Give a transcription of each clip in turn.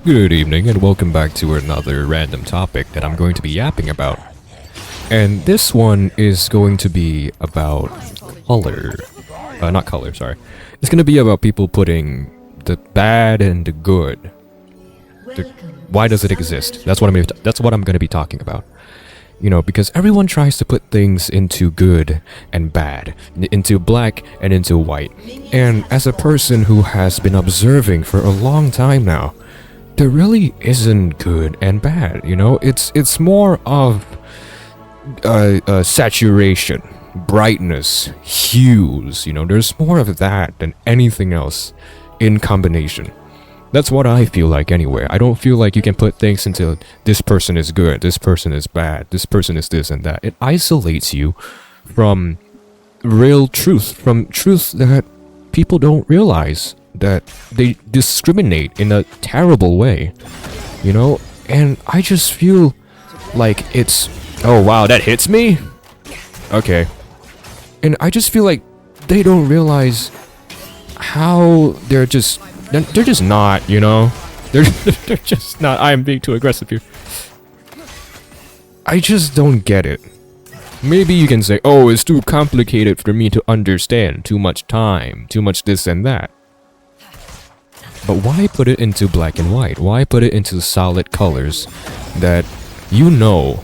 Good evening and welcome back to another random topic that I'm going to be yapping about. And this one is going to be about color. Not color, sorry. It's going to be about people putting the bad and the good. Why does it exist? That's what I'm going to be talking about. You know, because everyone tries to put things into good and bad, into black and into white. And as a person who has been observing for a long time now, there really isn't good and bad, you know? It's more of saturation, brightness, hues, you know? There's more of that than anything else in combination. That's what I feel like anyway. I don't feel like you can put things into this person is good, this person is bad, this person is this and that. It isolates you from real truth, from truth that people don't realize, that they discriminate in a terrible way, you know? And I just feel like it's... Oh wow, that hits me? Okay. And I just feel like they don't realize how they're just not, you know? They're just not. I am being too aggressive here. I just don't get it. Maybe you can say, oh, it's too complicated for me to understand. Too much time. Too much this and that. But why put it into black and white? Why put it into solid colors that you know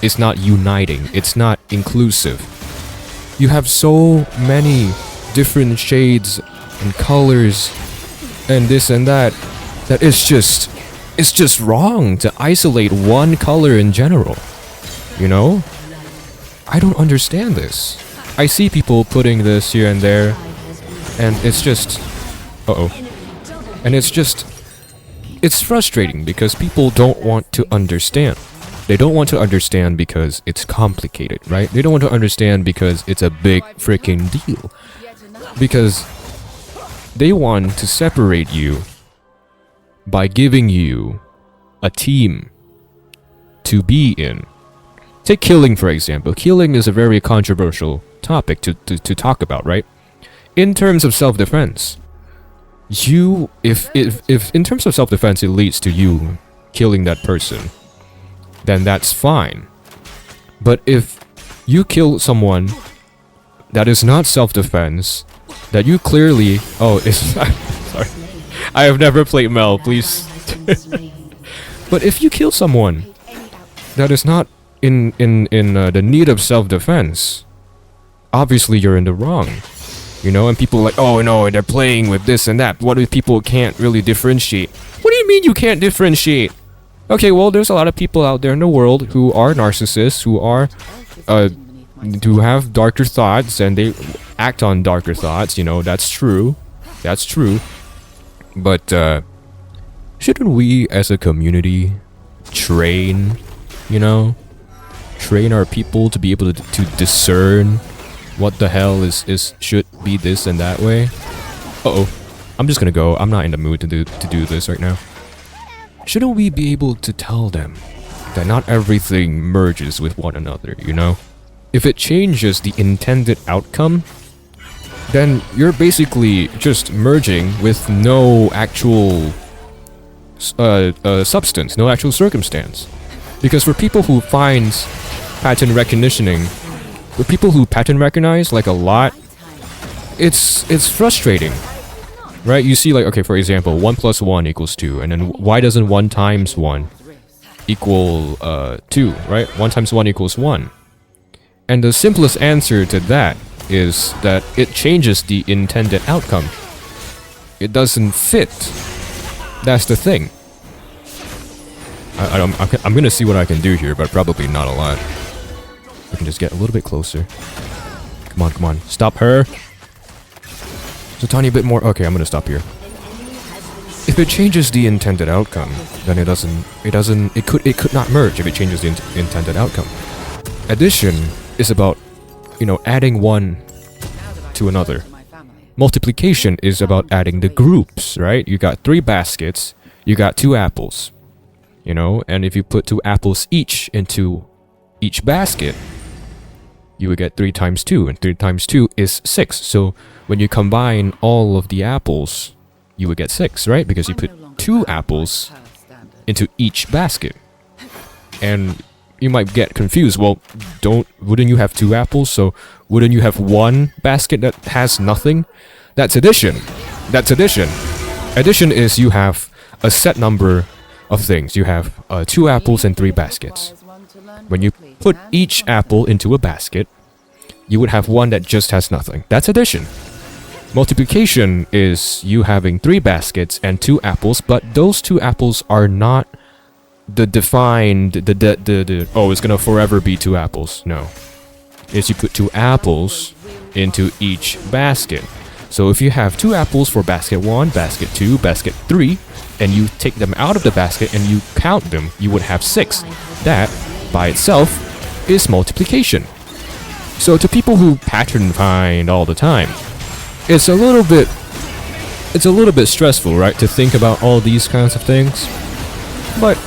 it's not uniting. It's not inclusive. You have so many different shades and colors and this and that it's just wrong to isolate one color in general, you know? I don't understand this. I see people putting this here and there, and it's just and it's frustrating because people don't want to understand. They don't want to understand because it's complicated, right? They don't want to understand because it's a big freaking deal, because they want to separate you by giving you a team to be in. Take killing, for example. Killing is a very controversial topic to talk about, right? In terms of self-defense, if in terms of self-defense it leads to you killing that person, then that's fine. But if you kill someone that is not self-defense, that you clearly... Oh, it's... sorry. I have never played Mel, please. But if you kill someone that is not in the need of self-defense, obviously you're in the wrong. You know, and people are like, oh no, they're playing with this and that. What if people can't really differentiate? What do you mean you can't differentiate? Okay, well, there's a lot of people out there in the world who are narcissists, who are... who have darker thoughts, and they act on darker thoughts, you know, that's true. That's true. But, shouldn't we as a community train, you know? Train our people to be able to discern what the hell is should be this and that way? Uh-oh. I'm just gonna go. I'm not in the mood to do this right now. Shouldn't we be able to tell them that not everything merges with one another, you know? If it changes the intended outcome, then you're basically just merging with no actual substance, no actual circumstance. Because for people who find pattern recognition, for people who pattern recognize like a lot, it's frustrating, right? You see, like, okay, for example, 1 plus 1 equals 2, and then why doesn't 1 times 1 equal 2, right? 1 times 1 equals 1. And the simplest answer to that is that it changes the intended outcome. It doesn't fit. That's the thing. I'm gonna see what I can do here, but probably not a lot. I can just get a little bit closer. Come on, come on. Stop her. Just a tiny bit more. Okay, I'm gonna stop here. If it changes the intended outcome, then it could not merge if it changes the intended outcome. Addition is about, you know, adding one to another. Multiplication is about adding the groups, right? You got 3 baskets, you got 2 apples, you know, and if you put 2 apples each into each basket, you would get 3 times 2, and 3 times 2 is 6. So when you combine all of the apples, you would get 6, right? Because you put 2 apples into each basket. And you might get confused. Well, wouldn't you have 2 apples? So wouldn't you have 1 basket that has nothing? That's addition. That's addition. Addition is you have a set number of things. You have 2 apples and 3 baskets. When you put each apple into a basket, you would have one that just has nothing. That's addition. Multiplication is you having 3 baskets and 2 apples, but those 2 apples are not the defined, oh, it's gonna forever be 2 apples. No. It's you put 2 apples into each basket. So if you have 2 apples for basket 1, basket 2, basket 3, and you take them out of the basket and you count them, you would have 6. That, by itself, is multiplication. So to people who pattern find all the time, it's a little bit stressful, right, to think about all these kinds of things. But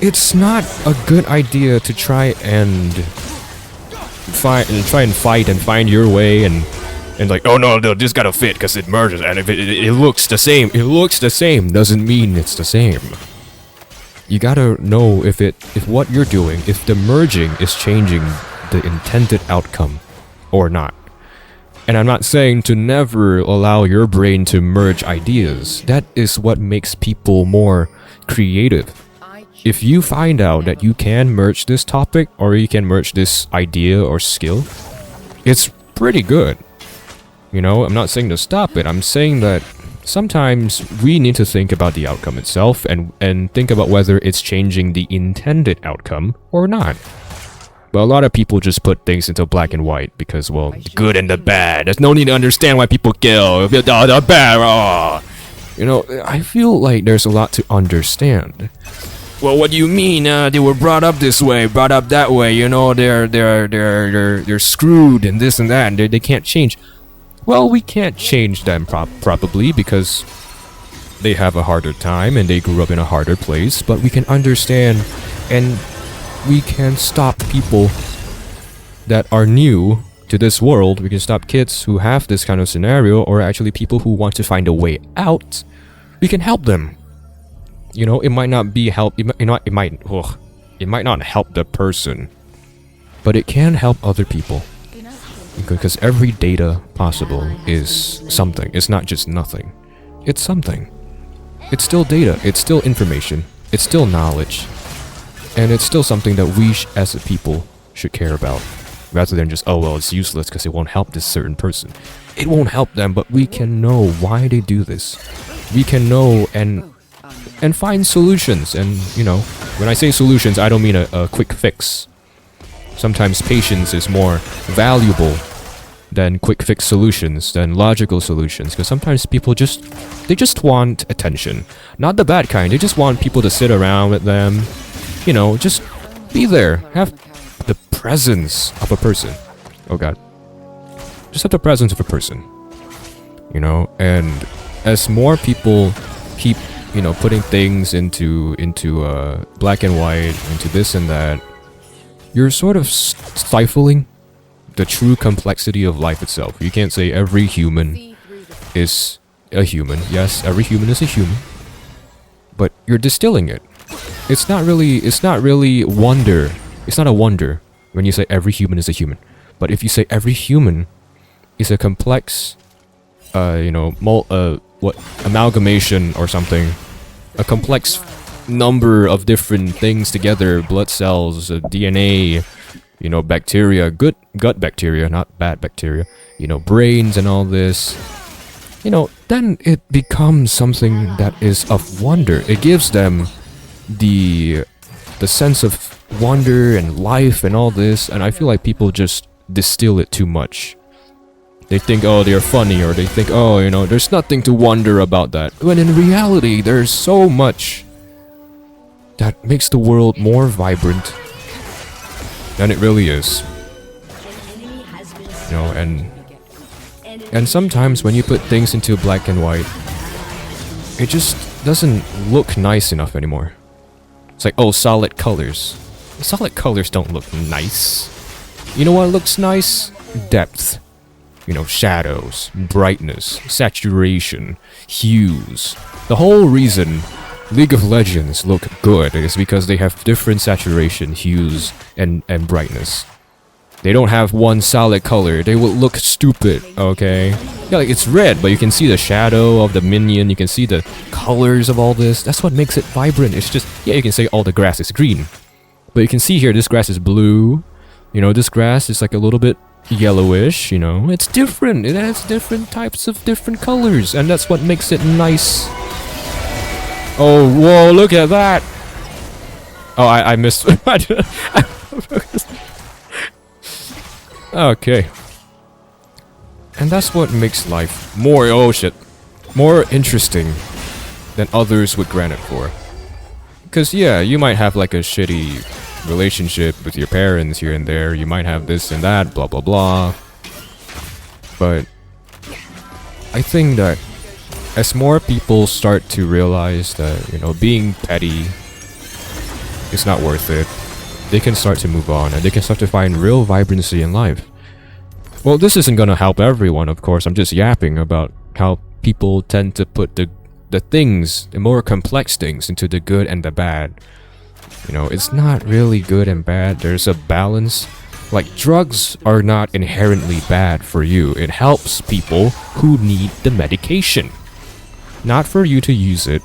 it's not a good idea to try and fight and find your way and like, oh no, this gotta fit because it merges, and if it looks the same, doesn't mean it's the same. You gotta know if what you're doing, if the merging is changing the intended outcome or not. And I'm not saying to never allow your brain to merge ideas. That is what makes people more creative. If you find out that you can merge this topic or you can merge this idea or skill, it's pretty good. You know, I'm not saying to stop it. I'm saying that sometimes we need to think about the outcome itself and think about whether it's changing the intended outcome or not. But a lot of people just put things into black and white because, well, the good and the bad. There's no need to understand why people kill. The bad. Oh. You know, I feel like there's a lot to understand. Well, what do you mean? They were brought up this way, brought up that way. You know, they're screwed and this and that, and they can't change. Well, we can't change them probably because they have a harder time and they grew up in a harder place. But we can understand and we can stop people that are new to this world. We can stop kids who have this kind of scenario, or actually people who want to find a way out. We can help them. You know, it might not be help. It might not help the person, but it can help other people. Because every data possible is something. It's not just nothing. It's something. It's still data. It's still information. It's still knowledge. And it's still something that we as a people should care about. Rather than just, oh well, it's useless because it won't help this certain person. It won't help them, but we can know why they do this. We can know and find solutions. And, you know, when I say solutions, I don't mean a quick fix. Sometimes patience is more valuable than quick fix solutions, than logical solutions. Because sometimes people just want attention. Not the bad kind. They just want people to sit around with them. You know, just be there. Have the presence of a person. Oh god. Just have the presence of a person. You know, and as more people keep, you know, putting things into black and white, into this and that, you're sort of stifling the true complexity of life itself. You can't say every human is a human. Yes, every human is a human. But you're distilling it. It's not really wonder. It's not a wonder when you say every human is a human. But if you say every human is a complex, amalgamation or something, a complex number of different things together, blood cells, DNA, you know, bacteria, good gut bacteria, not bad bacteria, you know, brains and all this, you know, then it becomes something that is of wonder. It gives them the sense of wonder and life and all this, and I feel like people just distill it too much. They think, oh, they're funny, or they think, oh, you know, there's nothing to wonder about that. When in reality, there's so much that makes the world more vibrant than it really is. You know, and sometimes when you put things into black and white, it just doesn't look nice enough anymore. It's like, oh, solid colors. Solid colors don't look nice. You know what looks nice? Depth. You know, shadows, brightness, saturation, hues. The whole reason League of Legends look good is because they have different saturation, hues, and brightness. They don't have one solid color. They will look stupid, okay? Yeah, like it's red, but you can see the shadow of the minion. You can see the colors of all this. That's what makes it vibrant. It's just, yeah, you can say all the grass is green. But you can see here, this grass is blue. You know, this grass is like a little bit yellowish, you know? It's different. It has different types of different colors. And that's what makes it nice. Oh, whoa, look at that! Oh, I missed... Okay. And that's what makes life more, oh shit, more interesting than others would grant it for. Because yeah, you might have like a shitty relationship with your parents here and there, you might have this and that, blah blah blah. But I think that as more people start to realize that, you know, being petty is not worth it, they can start to move on and they can start to find real vibrancy in life. Well, this isn't gonna help everyone, of course. I'm just yapping about how people tend to put the things, the more complex things, into the good and the bad. You know, it's not really good and bad. There's a balance. Like, drugs are not inherently bad for you. It helps people who need the medication. Not for you to use it,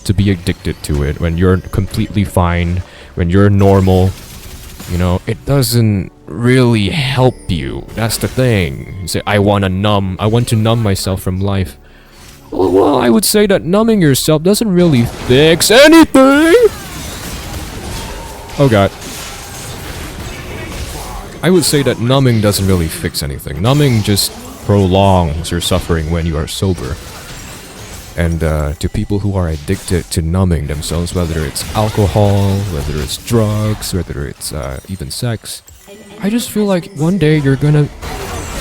to be addicted to it when you're completely fine, when you're normal. You know, it doesn't really help you. That's the thing. You say, I want to numb myself from life. Well, I would say that numbing yourself doesn't really fix anything. Oh god. I would say that numbing doesn't really fix anything. Numbing just prolongs your suffering when you are sober. And to people who are addicted to numbing themselves, whether it's alcohol, whether it's drugs, whether it's even sex, I just feel like one day you're gonna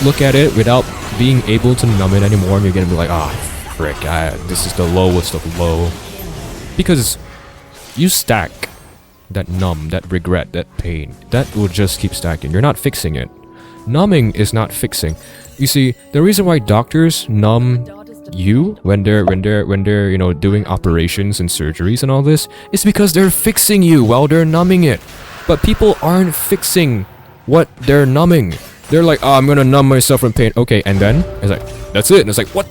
look at it without being able to numb it anymore, and you're gonna be like, ah, frick, this is the lowest of low. Because you stack that numb, that regret, that pain, that will just keep stacking. You're not fixing it. Numbing is not fixing. You see, the reason why doctors numb you when they're you know, doing operations and surgeries and all this is because they're fixing you while they're numbing it. But people aren't fixing what they're numbing. They're like, oh, I'm gonna numb myself from pain. Okay, and then it's like, that's it. And it's like, what?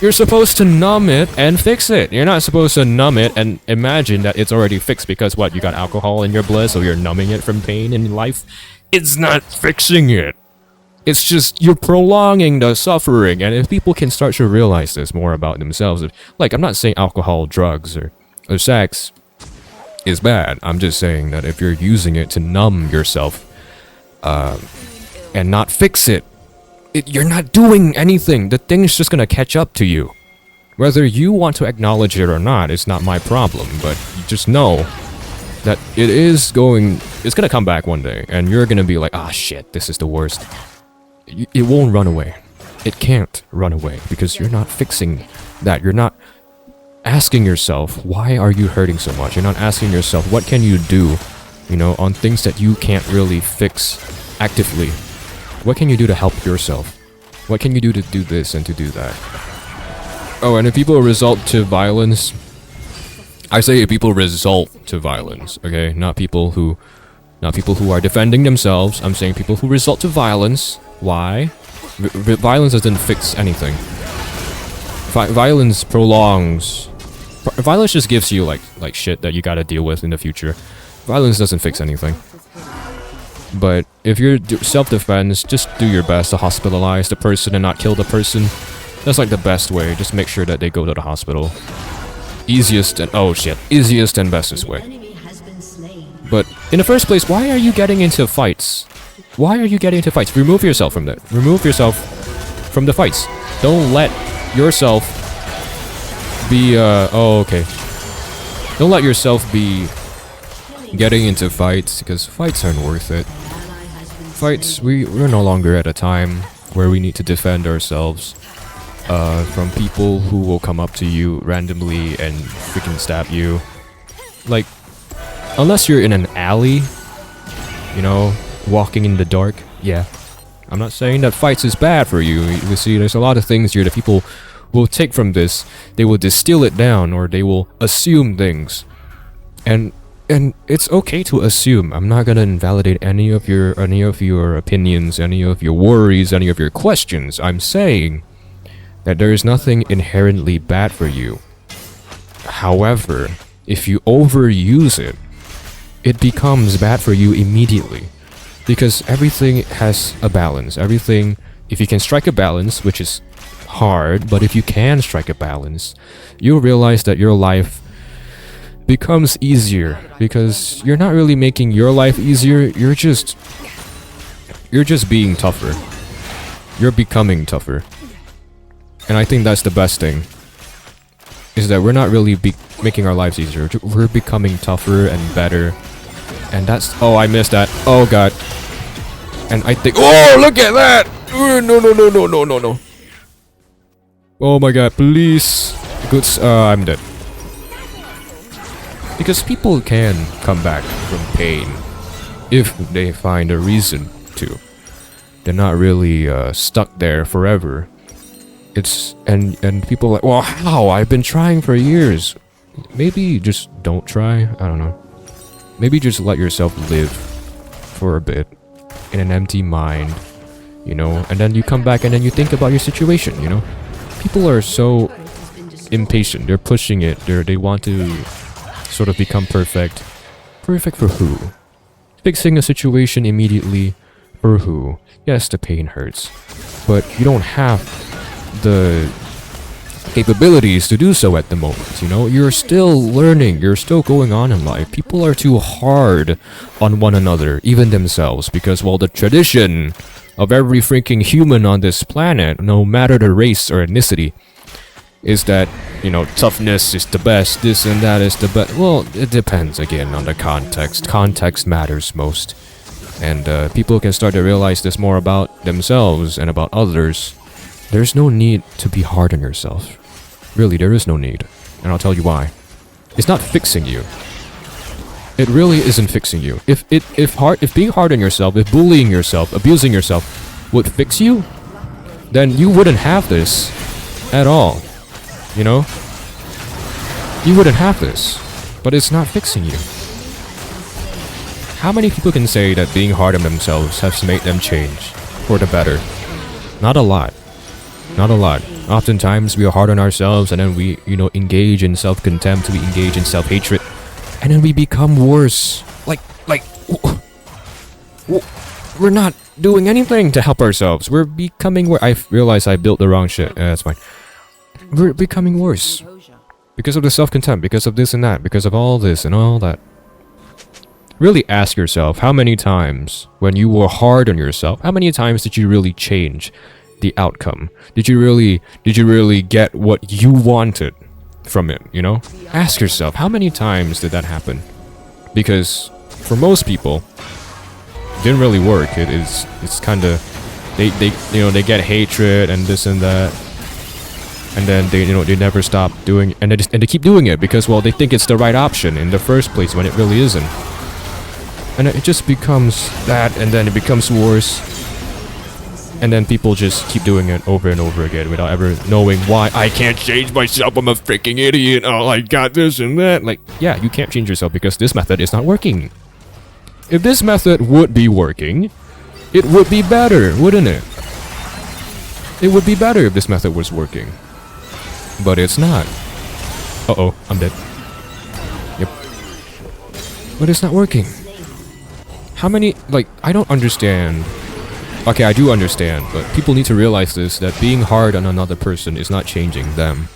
You're supposed to numb it and fix it. You're not supposed to numb it and imagine that it's already fixed because what, you got alcohol in your blood, so you're numbing it from pain in life. It's not fixing it. It's just, you're prolonging the suffering. And if people can start to realize this more about themselves, like, I'm not saying alcohol, drugs, or sex is bad. I'm just saying that if you're using it to numb yourself and not fix it, you're not doing anything. The thing's just gonna catch up to you. Whether you want to acknowledge it or not, it's not my problem, but you just know that it's gonna come back one day, and you're gonna be like, ah, shit, this is the worst. It won't run away. It can't run away because you're not fixing that. You're not asking yourself, why are you hurting so much? You're not asking yourself, what can you do, you know, on things that you can't really fix actively. What can you do to help yourself? What can you do to do this and to do that? Oh, and if people result to violence, I say if people result to violence, okay? Not people who are defending themselves. I'm saying people who result to violence. Why? Violence doesn't fix anything. Violence prolongs. Violence just gives you like shit that you gotta deal with in the future. Violence doesn't fix anything. But if you're self-defense, just do your best to hospitalize the person and not kill the person. That's like the best way. Just make sure that they go to the hospital. Easiest and easiest and bestest way. But in the first place, why are you getting into fights? Why are you getting into fights? Remove yourself from that. Remove yourself from the fights. Don't let yourself be don't let yourself be getting into fights, because fights aren't worth it. Fights, we're no longer at a time where we need to defend ourselves from people who will come up to you randomly and freaking stab you. Like, unless you're in an alley, you know, walking in the dark, yeah, I'm not saying that fights is bad for you. You see, there's a lot of things here that people will take from this. They will distill it down, or they will assume things. And it's okay to assume. I'm not gonna invalidate any of your opinions, any of your worries, any of your questions. I'm saying that there is nothing inherently bad for you. However, if you overuse it, it becomes bad for you immediately. Because everything has a balance. Everything, if you can strike a balance, which is hard, but if you can strike a balance, you'll realize that your life becomes easier. Because you're not really making your life easier, you're just being tougher. You're becoming tougher. And I think that's the best thing. Is that we're not really making our lives easier. We're becoming tougher and better. And that's... Oh, I missed that. Oh, God. And I think... Oh, look at that! No. Oh, my God. Please. Good... I'm dead. Because people can come back from pain. If they find a reason to. They're not really stuck there forever. It's... And people are like... Well, how? I've been trying for years. Maybe just don't try. I don't know. Maybe just let yourself live for a bit in an empty mind, you know, and then you come back and then you think about your situation, you know. People are so impatient. They're pushing it. They want to sort of become perfect. Perfect for who? Fixing a situation immediately for who? Yes, the pain hurts, but you don't have the capabilities to do so at the moment, you know. You're still learning, you're still going on in life. People are too hard on one another, even themselves, because, well, the tradition of every freaking human on this planet, no matter the race or ethnicity, is that, you know, toughness is the best, this and that is the best. Well, it depends again on the context. Context matters most. And people can start to realize this more about themselves and about others. There's no need to be hard on yourself. Really, there is no need. And I'll tell you why. It's not fixing you. It really isn't fixing you. If being hard on yourself, if bullying yourself, abusing yourself would fix you, then you wouldn't have this at all. You know? You wouldn't have this. But it's not fixing you. How many people can say that being hard on themselves has made them change for the better? Not a lot. Not a lot. Oftentimes, we are hard on ourselves, and then we, you know, engage in self-contempt, we engage in self-hatred, and then we become worse. We're not doing anything to help ourselves. We're becoming worse. I realize I built the wrong shit. That's fine. We're becoming worse. Because of the self-contempt, because of this and that, because of all this and all that. Really ask yourself, how many times, when you were hard on yourself, how many times did you really change the outcome? Did you really get what you wanted from it, you know? Ask yourself, how many times did that happen? Because for most people, it didn't really work. It's kind of they get hatred and this and that, and then they never stop doing, and they keep doing it because, well, they think it's the right option in the first place when it really isn't. And it just becomes that, and then it becomes worse. And then people just keep doing it over and over again without ever knowing why. I can't change myself, I'm a freaking idiot, oh, I got this and that. Like, yeah, you can't change yourself because this method is not working. If this method would be working, it would be better, wouldn't it? It would be better if this method was working. But it's not. Uh-oh, I'm dead. Yep. But it's not working. How many, like, I don't understand. Okay, I do understand, but people need to realize this, that being hard on another person is not changing them.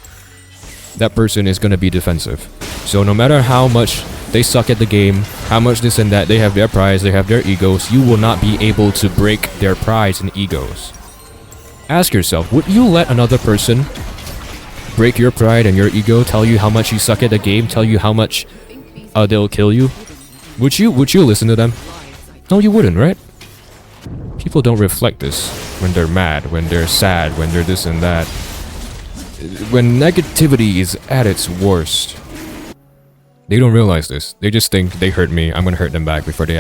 That person is gonna be defensive. So no matter how much they suck at the game, how much this and that, they have their prides, they have their egos, you will not be able to break their prides and egos. Ask yourself, would you let another person break your pride and your ego, tell you how much you suck at the game, tell you how much they'll kill you? Would you listen to them? No, you wouldn't, right? People don't reflect this when they're mad, when they're sad, when they're this and that. When negativity is at its worst, they don't realize this. They just think they hurt me, I'm gonna hurt them back before they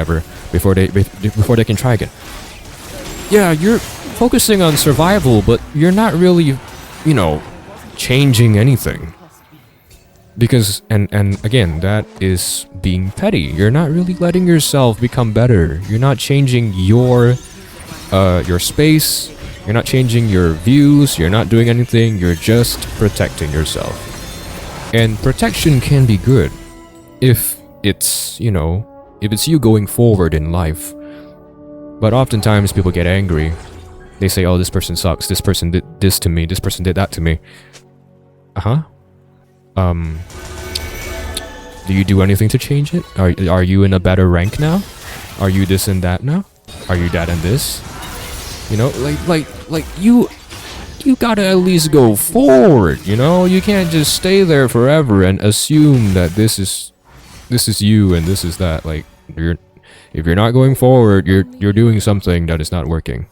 can try again. yeah, you're focusing on survival, but you're not really, you know, changing anything. Because, and again, that is being petty. You're not really letting yourself become better. You're not changing your space. You're not changing your views. You're not doing anything. You're just protecting yourself. And protection can be good if it's, you know, if it's you going forward in life. But oftentimes people get angry. They say, oh, this person sucks. This person did this to me. This person did that to me. Uh-huh. Do you do anything to change it? Are you in a better rank now? Are you this and that now? Are you that and this? You know, like you gotta at least go forward, you know? You can't just stay there forever and assume that this is you and this is that. Like, if you're not going forward, you're doing something that is not working.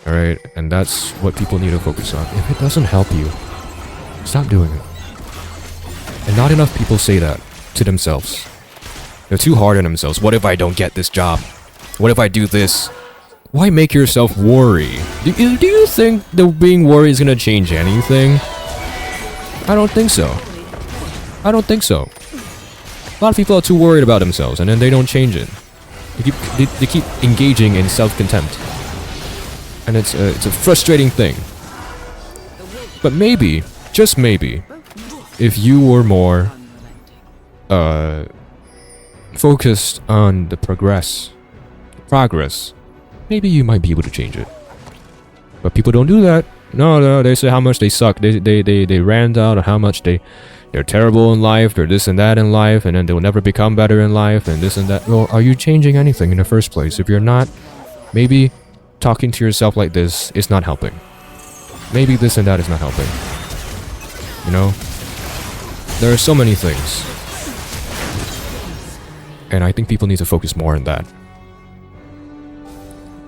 Alright? And that's what people need to focus on. If it doesn't help you, stop doing it. And not enough people say that to themselves. They're too hard on themselves. What if I don't get this job? What if I do this? Why make yourself worry? Do you think that being worried is gonna change anything? I don't think so. I don't think so. A lot of people are too worried about themselves, and then they don't change it. They keep engaging in self-contempt, and it's a frustrating thing. But maybe, just maybe, if you were more focused on the progress, maybe you might be able to change it. But people don't do that. No, they say how much they suck. They rant out on how much they're terrible in life, they're this and that in life, and then they'll never become better in life, and this and that. Well, are you changing anything in the first place? If you're not, maybe talking to yourself like this is not helping. Maybe this and that is not helping. You know? There are so many things. And I think people need to focus more on that.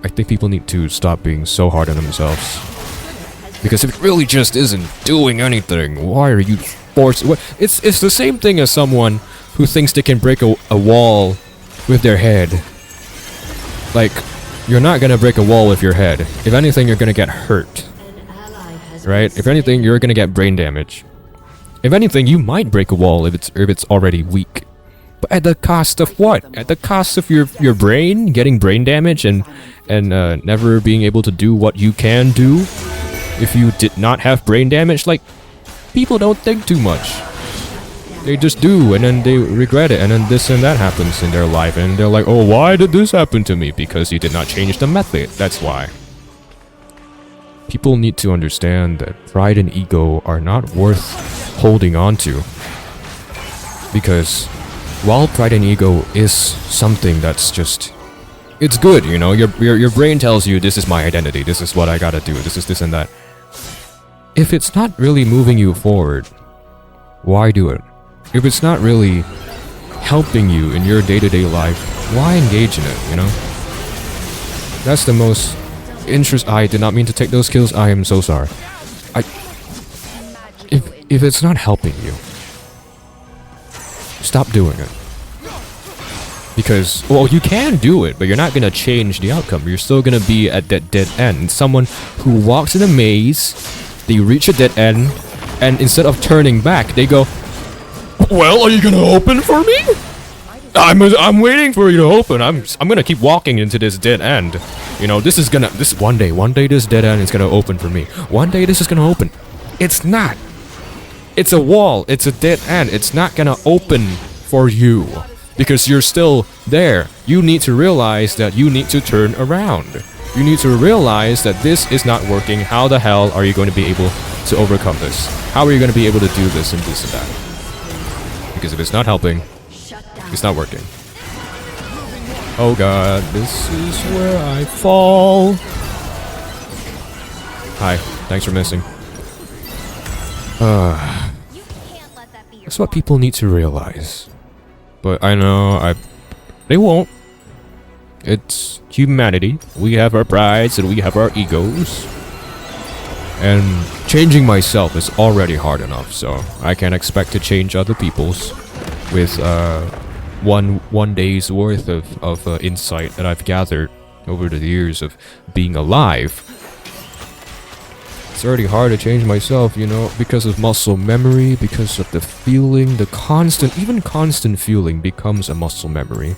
I think people need to stop being so hard on themselves. Because if it really just isn't doing anything, why are you forced? It's the same thing as someone who thinks they can break a wall with their head. Like, you're not gonna break a wall with your head. If anything, you're gonna get hurt. Right? If anything, you're gonna get brain damage. If anything, you might break a wall if it's already weak. But at the cost of what? At the cost of your brain getting brain damage and never being able to do what you can do if you did not have brain damage? Like, people don't think too much. They just do, and then they regret it, and then this and that happens in their life, and they're like, oh, why did this happen to me? Because you did not change the method. That's why. People need to understand that pride and ego are not worth holding on to. Because while pride and ego is something that's just, it's good, you know, your brain tells you this is my identity, this is what I gotta do, this is this and that. If it's not really moving you forward, why do it? If it's not really helping you in your day-to-day life, why engage in it, you know? That's the most I did not mean to take those kills. I am so sorry. If it's not helping you, stop doing it. Because, well, you can do it, but you're not gonna change the outcome. You're still gonna be at that dead end. Someone who walks in a maze, they reach a dead end, and instead of turning back, they go, well, are you gonna open for me? I'm waiting for you to open. I'm gonna keep walking into this dead end. You know, one day this dead end is gonna open for me. One day this is gonna open. It's not. It's a wall. It's a dead end. It's not gonna open for you because you're still there. You need to realize that you need to turn around. You need to realize that this is not working. How the hell are you going to be able to overcome this? How are you going to be able to do this and this and that? Because if it's not helping, it's not working. Oh god, this is where I fall. Hi, thanks for missing. That's what people need to realize. But I know they won't. It's humanity. We have our prides and we have our egos. And changing myself is already hard enough, so I can't expect to change other people's with one day's worth of insight that I've gathered over the years of being alive. It's already hard to change myself, you know, because of muscle memory, because of the feeling, even constant feeling becomes a muscle memory.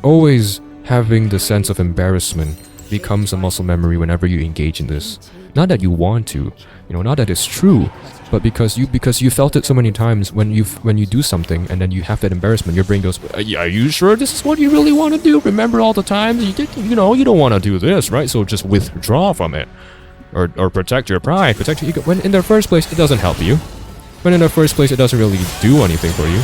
Always having the sense of embarrassment becomes a muscle memory whenever you engage in this. Not that you want to, you know, not that it's true, but because you felt it so many times when you do something and then you have that embarrassment, your brain goes, yeah, are you sure this is what you really want to do? Remember all the times you know you don't want to do this, right? So just withdraw from it, or protect your pride, protect your ego. When in the first place it doesn't help you. When in the first place it doesn't really do anything for you.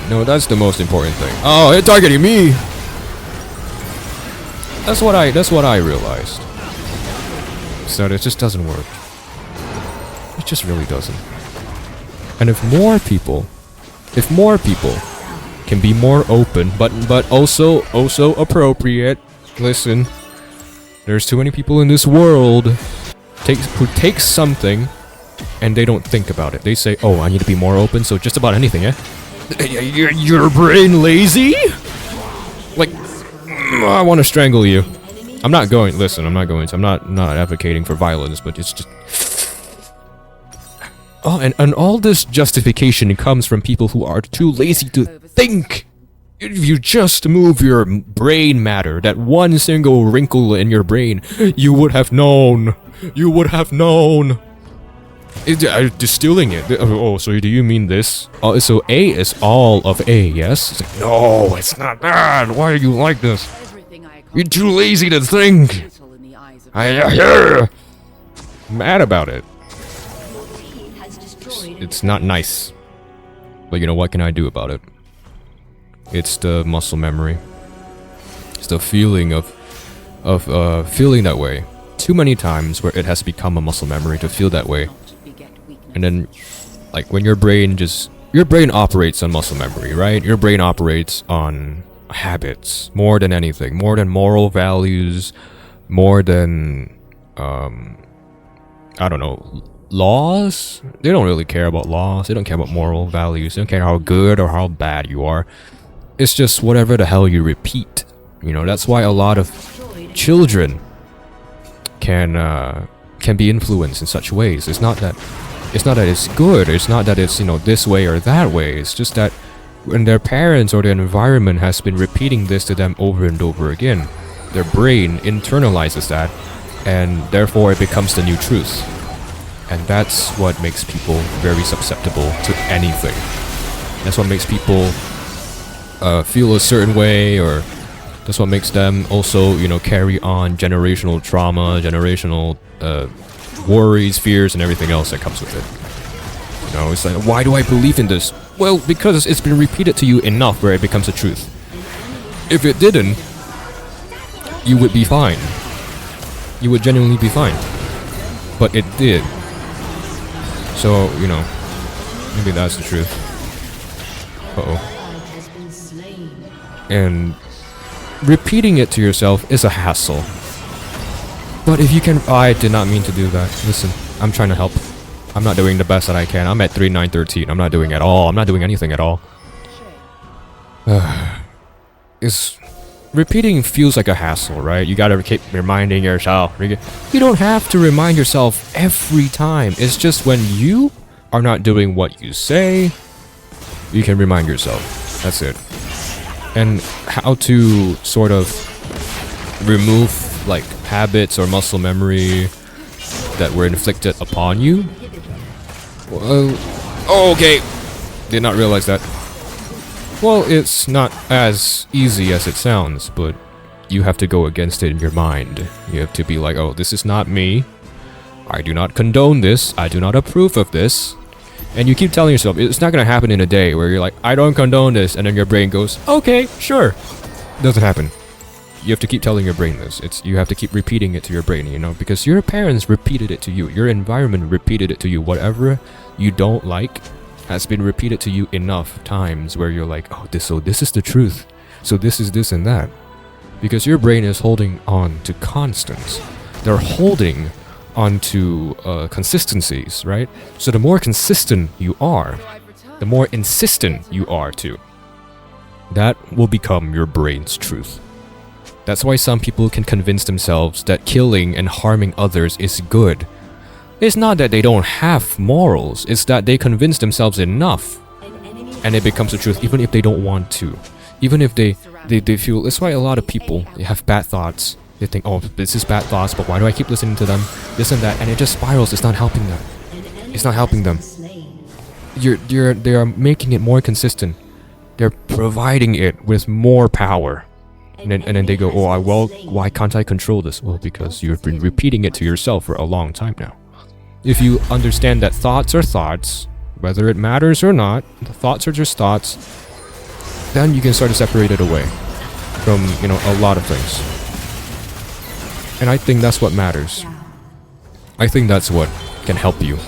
No, that's the most important thing. Oh, it's targeting me. That's what I realized. So it just doesn't work. It just really doesn't. And if more people can be more open, but also appropriate. Listen, there's too many people in this world who take something and they don't think about it. They say, "Oh, I need to be more open." So just about anything, eh? Your brain lazy? Like, I want to strangle you. I'm not going. Listen, I'm not going to. I'm not advocating for violence, but it's just. Oh, and all this justification comes from people who are too lazy to think. If you just move your brain matter, that one single wrinkle in your brain, you would have known. You would have known. Distilling it. Oh, so do you mean this? Oh, so A is all of A, yes? It's like, no, it's not that. Why are you like this? You're too lazy to think. I'm mad about it. It's not nice. But you know, what can I do about it? It's the muscle memory. It's the feeling of feeling that way. Too many times where it has become a muscle memory to feel that way. And then, like, when your brain operates on muscle memory, right? Your brain operates on habits more than anything, more than moral values, more than, I don't know, laws? They don't really care about laws. They don't care about moral values. They don't care how good or how bad you are. It's just whatever the hell you repeat. You know, that's why a lot of children can be influenced in such ways. It's not that it's good. It's not that it's, you know, this way or that way. It's just that when their parents or their environment has been repeating this to them over and over again, their brain internalizes that, and therefore it becomes the new truth. And that's what makes people very susceptible to anything. That's what makes people feel a certain way, or that's what makes them also, you know, carry on generational trauma, generational worries, fears, and everything else that comes with it. You know, it's like, why do I believe in this? Well, because it's been repeated to you enough where it becomes a truth. If it didn't, you would be fine. You would genuinely be fine. But it did. So, you know, maybe that's the truth. Uh-oh. And repeating it to yourself is a hassle. But if you can... I did not mean to do that. Listen, I'm trying to help. I'm not doing the best that I can. I'm at 3,913. I'm not doing at all. I'm not doing anything at all. Repeating feels like a hassle, right? You gotta keep reminding yourself. You don't have to remind yourself every time. It's just when you are not doing what you say, you can remind yourself. That's it. And how to sort of remove, like, habits or muscle memory that were inflicted upon you. Well, oh, okay. Did not realize that. Well, it's not as easy as it sounds, but you have to go against it in your mind. You have to be like, oh, this is not me. I do not condone this. I do not approve of this. And you keep telling yourself, it's not going to happen in a day where you're like, I don't condone this. And then your brain goes, okay, sure. It doesn't happen. You have to keep telling your brain this. You have to keep repeating it to your brain, you know, because your parents repeated it to you. Your environment repeated it to you. Whatever you don't like has been repeated to you enough times where you're like, oh, this is the truth. So this is this and that. Because your brain is holding on to constants. They're holding onto consistencies, right? So the more consistent you are, the more insistent you are too. That will become your brain's truth. That's why some people can convince themselves that killing and harming others is good. It's not that they don't have morals, it's that they convince themselves enough and it becomes the truth even if they don't want to. Even if they feel, that's why a lot of people, they have bad thoughts. They think, oh, this is bad thoughts, but why do I keep listening to them? This and that, and it just spirals. It's not helping them. It's not helping them. They are making it more consistent. They're providing it with more power. And then they go, oh, well, why can't I control this? Well, because you've been repeating it to yourself for a long time now. If you understand that thoughts are thoughts, whether it matters or not, the thoughts are just thoughts, then you can start to separate it away from, a lot of things. And I think that's what matters. I think that's what can help you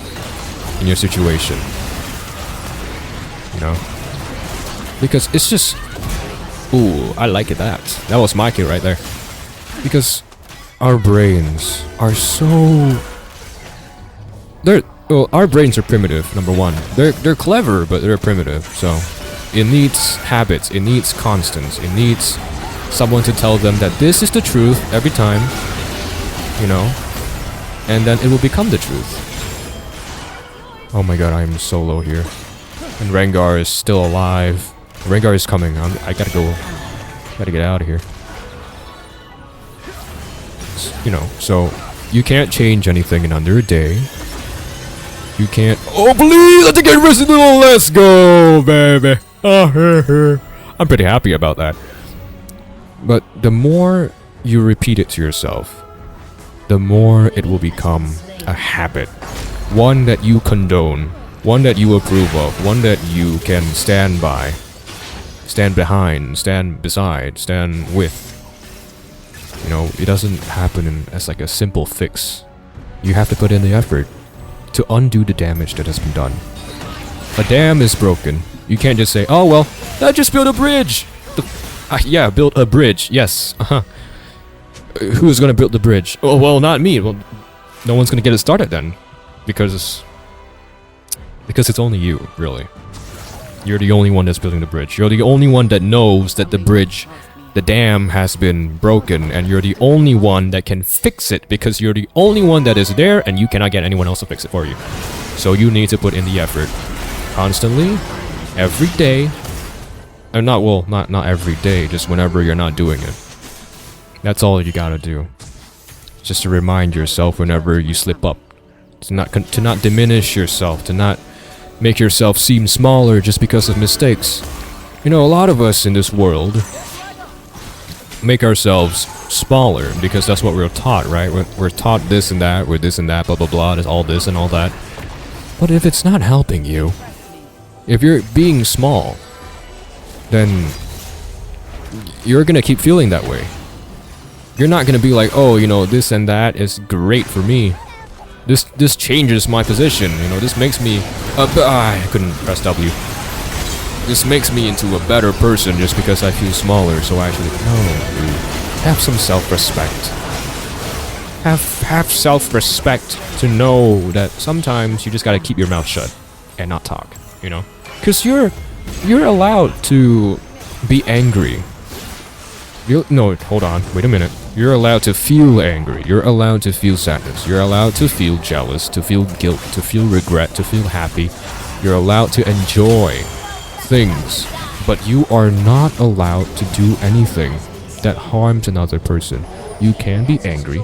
in your situation. Because it's just... Ooh, I like it that. That was my cue right there. Because our brains are so... our brains are primitive, number one. They're clever, but they're primitive, so... It needs habits, it needs constants, it needs someone to tell them that this is the truth every time, and then it will become the truth. Oh my god, I'm so low here. And Rengar is still alive. Rengar is coming. I gotta go. Gotta get out of here. So you can't change anything in under a day. You can't. Oh please, let's get Resident Evil. Let's go, baby. I'm pretty happy about that. But the more you repeat it to yourself, the more it will become a habit. One that you condone, one that you approve of, one that you can stand by, stand behind, stand beside, stand with. It doesn't happen as like a simple fix. You have to put in the effort to undo the damage that has been done. A dam is broken. You can't just say, oh well, I just built a bridge! Yeah, built a bridge, yes, Who's gonna build the bridge? Oh, well, not me. Well, no one's gonna get it started then. Because it's only you, really. You're the only one that's building the bridge. You're the only one that knows that the dam has been broken, and you're the only one that can fix it because you're the only one that is there and you cannot get anyone else to fix it for you. So you need to put in the effort. Constantly. Every day, or not every day, just whenever you're not doing it. That's all you gotta do. Just to remind yourself whenever you slip up, to not diminish yourself, to not make yourself seem smaller just because of mistakes. A lot of us in this world make ourselves smaller because that's what we're taught, right? We're taught this and that, we're this and that, blah blah blah, there's all this and all that. But if it's not helping you, if you're being small, then you're gonna keep feeling that way. You're not gonna be like, oh, this and that is great for me. This changes my position. This makes me. I couldn't press W. This makes me into a better person just because I feel smaller. So actually, no, dude. Have some self-respect. Have self-respect to know that sometimes you just gotta keep your mouth shut and not talk. Because you're allowed to be angry. No, hold on, wait a minute. You're allowed to feel angry. You're allowed to feel sadness. You're allowed to feel jealous, to feel guilt, to feel regret, to feel happy. You're allowed to enjoy things, but you are not allowed to do anything that harms another person. You can be angry,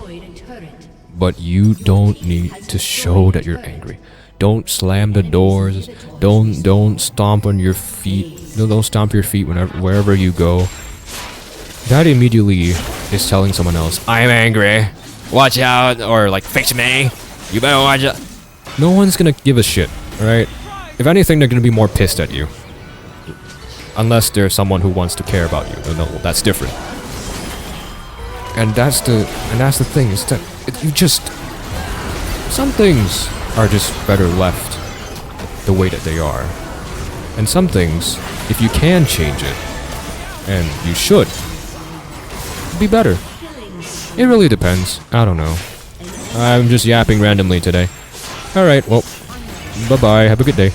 but you don't need to show that you're angry. Don't slam the doors. Don't stomp on your feet. Don't stomp your feet wherever you go. That immediately is telling someone else, I'm angry. Watch out, or like, fix me. You better watch out. No one's gonna give a shit, alright? If anything, they're gonna be more pissed at you. Unless there's someone who wants to care about you. No, that's different. And that's the thing, is that you just... Some things are just better left the way that they are. And some things, if you can change it, and you should, be better. It really depends. I don't know. I'm just yapping randomly today. Alright, well, bye-bye. Have a good day.